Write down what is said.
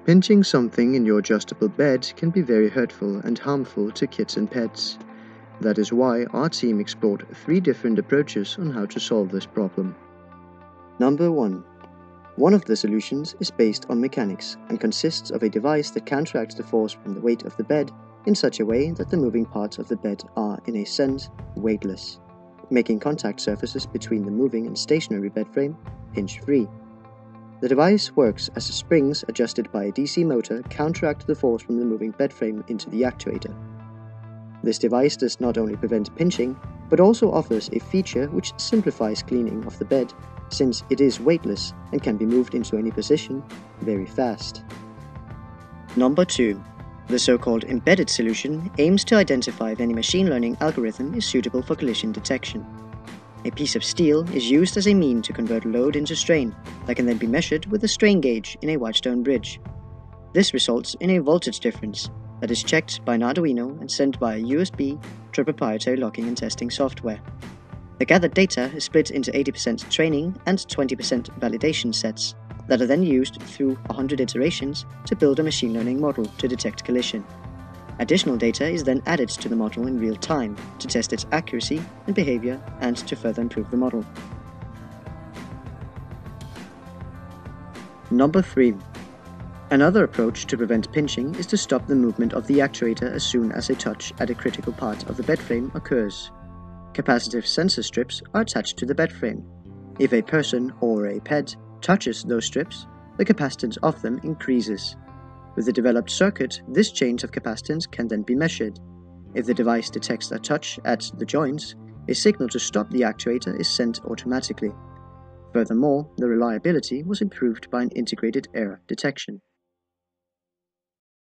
Pinching something in your adjustable bed can be very hurtful and harmful to kids and pets. That is why our team explored 3 different approaches on how to solve this problem. Number 1. One of the solutions is based on mechanics and consists of a device that counteracts the force from the weight of the bed in such a way that the moving parts of the bed are, in a sense, weightless, making contact surfaces between the moving and stationary bed frame pinch-free. The device works as springs adjusted by a DC motor counteract the force from the moving bed frame into the actuator. This device does not only prevent pinching, but also offers a feature which simplifies cleaning of the bed, since it is weightless and can be moved into any position very fast. Number 2. The so-called embedded solution aims to identify if any machine learning algorithm is suitable for collision detection. A piece of steel is used as a mean to convert load into strain that can then be measured with a strain gauge in a white stone bridge. This results in a voltage difference that is checked by an Arduino and sent by a USB to a proprietary locking and testing software. The gathered data is split into 80% training and 20% validation sets that are then used through 100 iterations to build a machine learning model to detect collision. Additional data is then added to the model in real time to test its accuracy and behavior and to further improve the model. Number 3. Another approach to prevent pinching is to stop the movement of the actuator as soon as a touch at a critical part of the bed frame occurs. Capacitive sensor strips are attached to the bed frame. If a person or a pet touches those strips, the capacitance of them increases. With the developed circuit, this change of capacitance can then be measured. If the device detects a touch at the joints, a signal to stop the actuator is sent automatically. Furthermore, the reliability was improved by an integrated error detection.